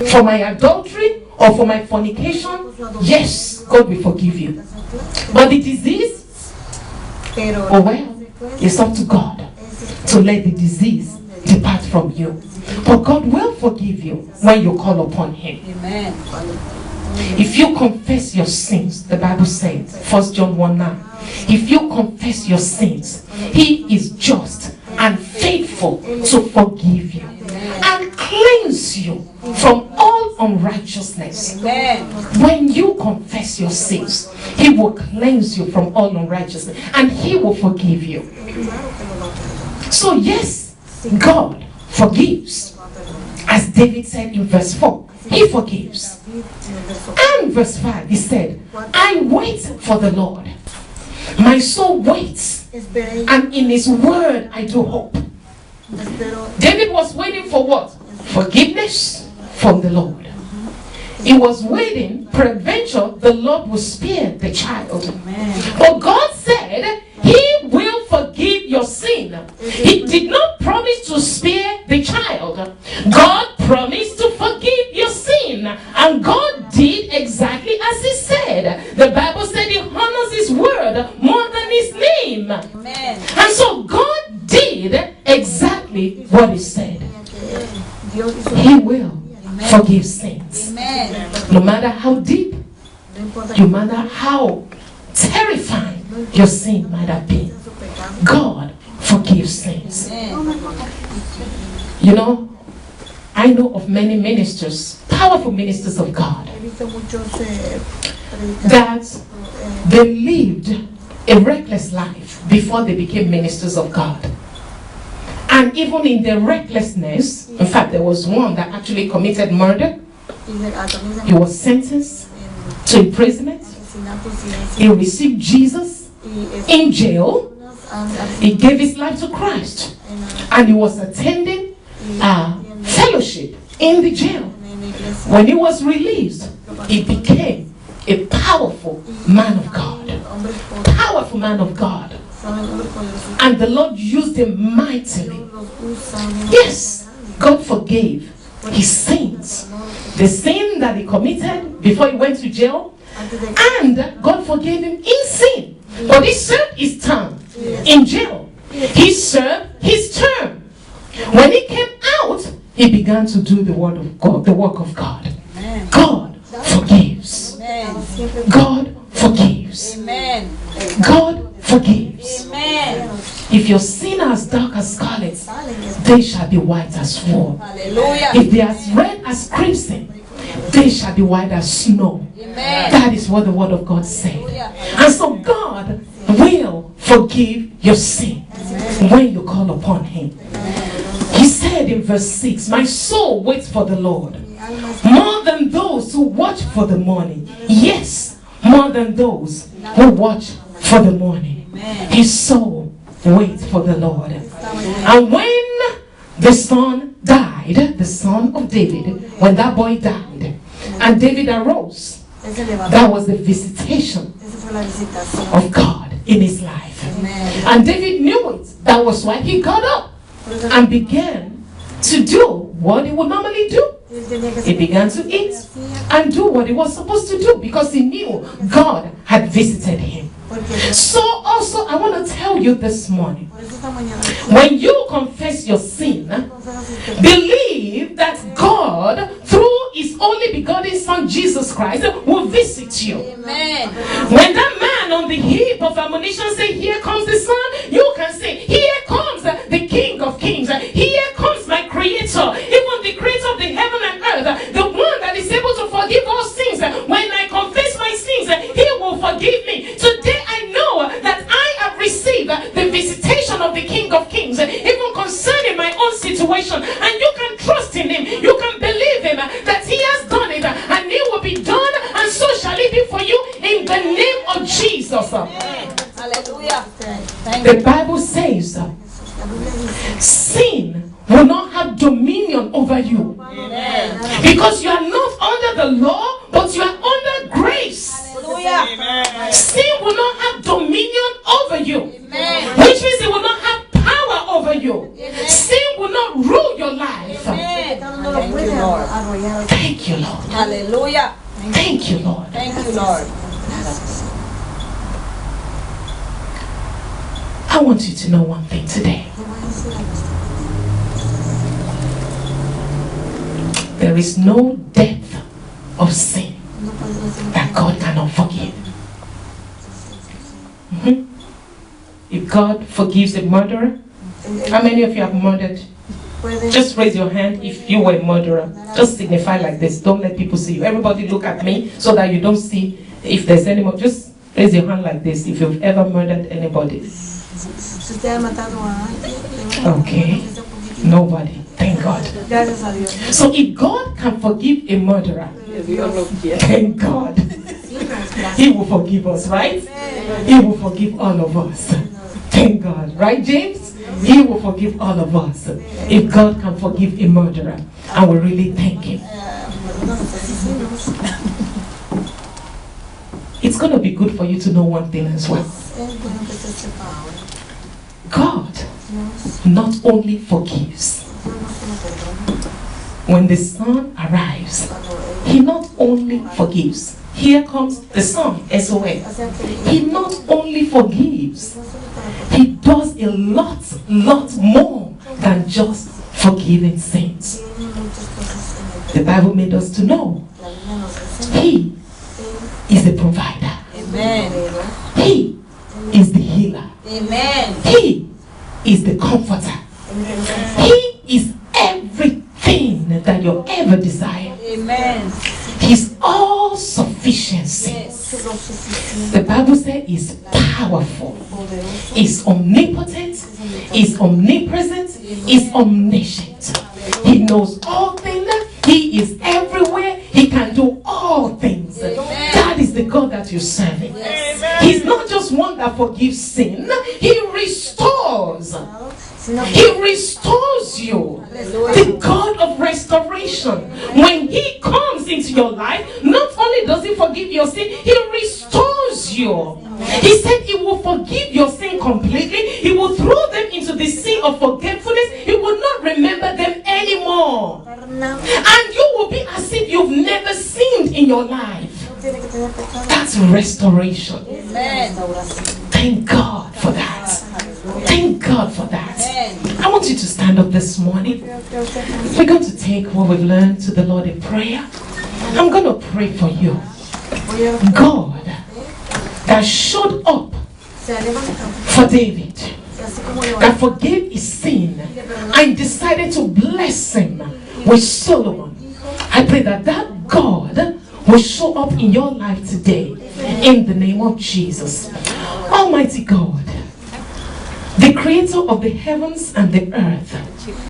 for my adultery or for my fornication, yes, God will forgive you. But the disease, oh well, it's up to God to let the disease depart from you. But God will forgive you when you call upon Him. Amen. If you confess your sins, the Bible says, 1 John 1:9, if you confess your sins, He is just and faithful to forgive you and cleanse you from all unrighteousness. Amen. When you confess your sins, He will cleanse you from all unrighteousness and He will forgive you. So yes, God forgives. As David said in verse 4, He forgives. And verse 5, he said, I wait for the Lord. My soul waits, and in His word I do hope. David was waiting for what? Forgiveness from the Lord. He was waiting, peradventure the Lord will spare the child. But God said He will forgive your sin. He did not promise to spare the child. God promised to forgive your sin. And God did exactly as He said. The Bible said He honors His word more than His name. Amen. And so God did exactly what He said. He will forgive sins. Amen. No matter how deep, no matter how terrifying your sin might have been, God forgives sins. You know, I know of many ministers, powerful ministers of God, that they lived a reckless life before they became ministers of God. And even in their recklessness, in fact, there was one that actually committed murder. He was sentenced to imprisonment. He received Jesus in jail. He gave his life to Christ. And he was attending fellowship in the jail. When he was released, he became a powerful man of God. Powerful man of God. And the Lord used him mightily. Yes, God forgave his sins. The sin that he committed before he went to jail. And God forgave him in sin. But he served his term in jail. He served his term. When he came out, he began to do the word of God, the work of God. God forgives. God forgives. God forgives. If your sin are as dark as scarlet, they shall be white as wool. If they are as red as crimson, they shall be white as snow. That is what the word of God said. And so God will forgive your sin when you call upon Him. He said in verse 6, my soul waits for the Lord more than those who watch for the morning. Yes, more than those who watch for the morning. His soul waits for the Lord. And when the son died, the son of David, when that boy died, and David arose, that was the visitation of God in his life. And David knew it. That was why he got up and began to do what he would normally do. He began to eat and do what he was supposed to do because he knew God had visited him. So also I want to tell you this morning, when you confess your sin, believe that God, through His only begotten Son Jesus Christ, will visit you. Amen. When that man on the heap of ammunition say, here comes the Son, you can say, here comes the King of Kings, here comes my Creator, even the Creator of the heaven and earth, the one that is able to forgive all sins. When I confess my sins, He will forgive me. Today I know that I have received the visitation of the King of Kings, even concerning my own situation. And you can trust in Him. You can believe Him that He has done it and it will be done, and so shall it be for you in the name of Jesus. Hallelujah. The Bible says sin will not have dominion over you. Amen. Because you are not under the law, but you are under grace. Hallelujah. Sin will not have dominion over you. Amen. Which means it will not have power over you. Amen. Sin will not rule your life. Amen. Thank you, Lord. Thank you, Lord. Hallelujah. Thank you, Lord. Thank you, Lord. I want you to know one thing today. There is no depth of sin that God cannot forgive. If God forgives a murderer, how many of you have murdered? Just raise your hand if you were a murderer. Just signify like this. Don't let people see you. Everybody look at me so that you don't see if there's any more. Just raise your hand like this if you've ever murdered anybody. Okay. Nobody. Thank God. So if God can forgive a murderer, thank God. He will forgive us, right? He will forgive all of us. Thank God. Right, James? He will forgive all of us. If God can forgive a murderer, I will really thank Him. It's going to be good for you to know one thing as well. God not only forgives. When the Son arrives, He not only forgives. Here comes the Son, SOS. He not only forgives, He does a lot more than just forgiving sins. The Bible made us to know He is the provider. Amen. He is the healer. Amen. He is the comforter. He is everything that you ever desire. Amen. He's all sufficiency. Yes. The Bible says He's powerful. He's omnipotent. He's omnipresent. He's omniscient. He knows all things. He is everywhere. He can do all things. That is the God that you're serving. He's not just one that forgives sin. He restores. He restores you. The God of restoration. When He comes into your life, not only does He forgive your sin, He restores you. He said He will forgive your sin completely. He will throw them into the sea of forgetfulness. He will not remember them anymore. And you will be as if you've never sinned in your life. That's restoration. Amen. Thank God for that. Thank God for that. I want you to stand up this morning. We're going to take what we've learned to the Lord in prayer. I'm going to pray for you. God that showed up for David, that forgave his sin and decided to bless him with Solomon. I pray that that God will show up in your life today in the name of Jesus. Almighty God, the creator of the heavens and the earth,